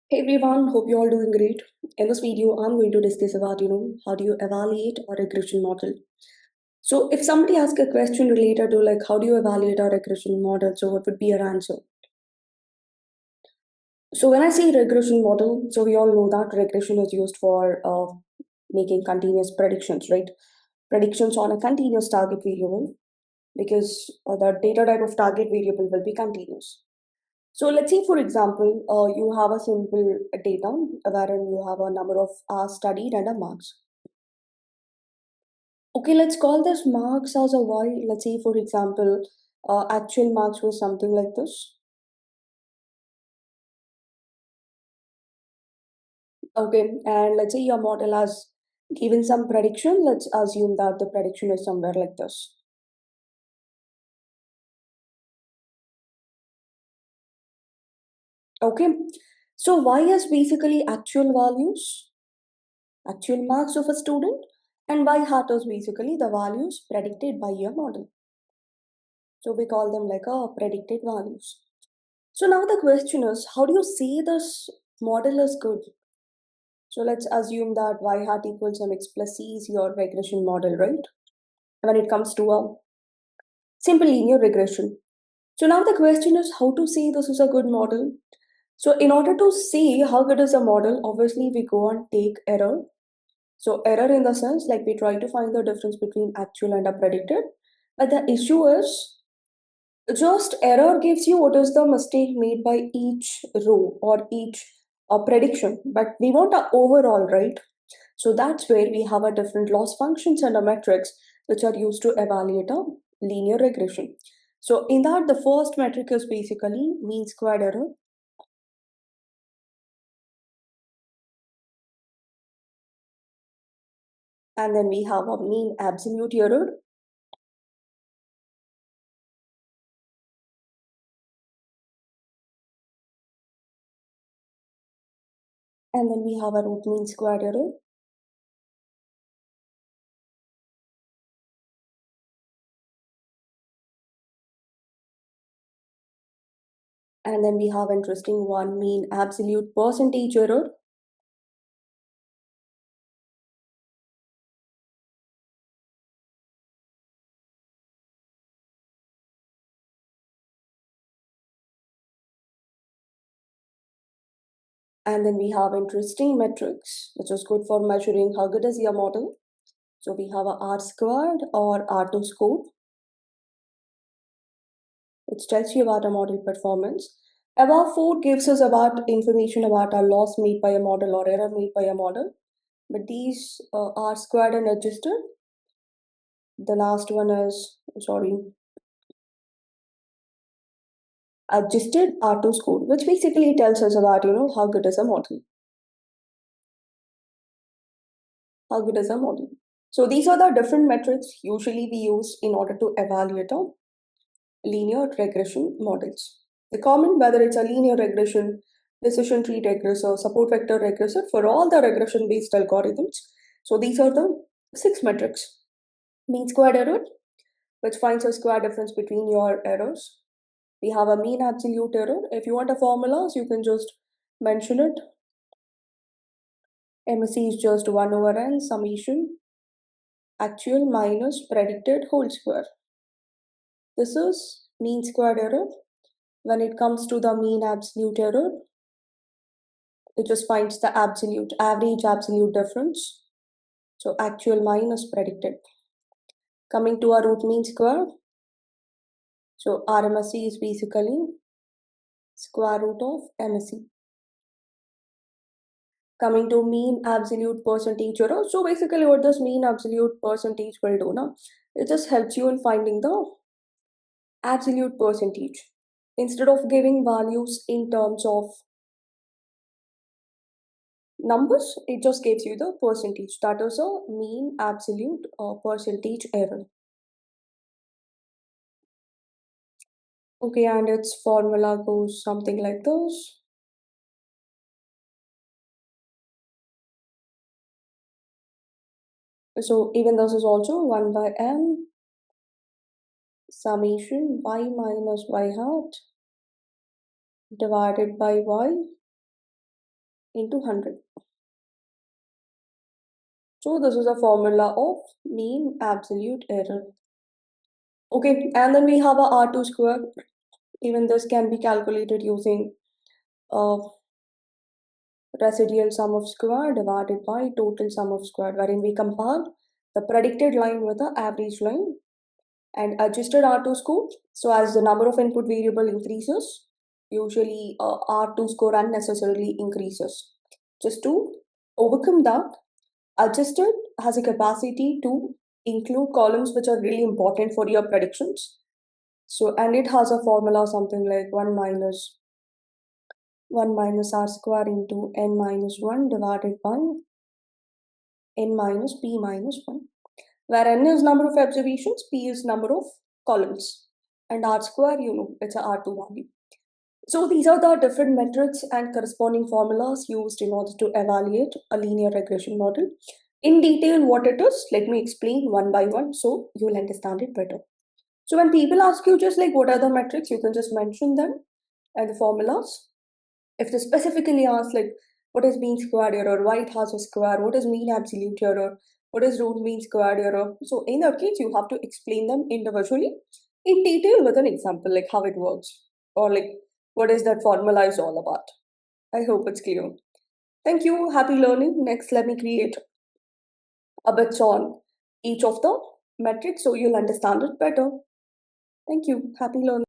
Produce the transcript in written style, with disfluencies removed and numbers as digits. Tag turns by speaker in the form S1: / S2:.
S1: Hey everyone, hope you're all doing great. In this video, I'm going to discuss about, how do you evaluate a regression model. So if somebody asks a question related to like, how do you evaluate a regression model? So what would be your answer? So when I say regression model, so we all know that regression is used for making continuous predictions, right? Predictions on a continuous target variable because the data type of target variable will be continuous. So let's say, for example, you have a simple data wherein you have a number of hours studied and a marks. Okay, let's call this marks as a y. Let's say, for example, actual marks was something like this. Okay, and let's say your model has given some prediction. Let's assume that the prediction is somewhere like this. Okay, so y is basically actual values, actual marks of a student, and y hat is basically the values predicted by your model. So we call them like a predicted values. So now the question is, how do you say this model is good? So let's assume that y hat equals mx plus c is your regression model, right? When it comes to a simple linear regression. So now the question is how to say this is a good model. So in order to say how good is a model, obviously we go and take error. So error in the sense like we try to find the difference between actual and a predicted. But the issue is just error gives you what is the mistake made by each row or each prediction. But we want a overall, right? So that's where we have a different loss functions and a metrics which are used to evaluate a linear regression. So in that, the first metric is basically mean squared error. And then we have a mean absolute error. And then we have a root mean squared error. And then we have interesting one mean absolute percentage error. And then we have interesting metrics, which is good for measuring how good is your model. So we have a R squared or R2 score, which tells you about a model performance. Above 4 gives us about information about a loss made by a model or error made by a model. But these are squared and adjusted. The last one is, sorry, adjusted R2 score, which basically tells us about, how good is a model. How good is a model. So these are the different metrics usually we use in order to evaluate a linear regression models. The common, whether it's a linear regression, decision tree regressor, support vector regressor, for all the regression based algorithms. So these are the 6 metrics. Mean squared error, which finds a square difference between your errors. We have a mean absolute error. If you want a formula, so you can just mention it. MSE is just 1 over n summation actual minus predicted whole square. This is mean squared error. When it comes to the mean absolute error, it just finds the absolute average absolute difference. So actual minus predicted. Coming to our root mean square. So RMSE is basically square root of MSE. Coming to mean absolute percentage error. So basically what this mean absolute percentage will do now, it just helps you in finding the absolute percentage. Instead of giving values in terms of numbers, it just gives you the percentage. That is a mean absolute percentage error. Okay, and its formula goes something like this. So even this is also 1 by m summation y minus y hat divided by y into 100. So this is a formula of mean absolute error. Okay, and then we have a R2 square. Even this can be calculated using uh, residual sum of square divided by total sum of square, wherein we compare the predicted line with the average line and adjusted R2 score. So as the number of input variable increases, usually R2 score unnecessarily increases. Just to overcome that, adjusted has a capacity to include columns which are really important for your predictions. So, and it has a formula something like 1 minus r square into n minus 1 divided by n minus p minus 1, where n is number of observations, p is number of columns, and r square, it's a R2 value. So these are the different metrics and corresponding formulas used in order to evaluate a linear regression model. In detail, what it is, let me explain one by one so you'll understand it better. So when people ask you just like what are the metrics, you can just mention them and the formulas. If they specifically ask like what is mean squared error, why it has a square, what is mean absolute error, what is root mean squared error. So in that case, you have to explain them individually in detail with an example, like how it works or like what is that formula is all about. I hope it's clear. Thank you. Happy learning. Next, let me create a bit on each of the metrics so you'll understand it better. Thank you. Happy learning.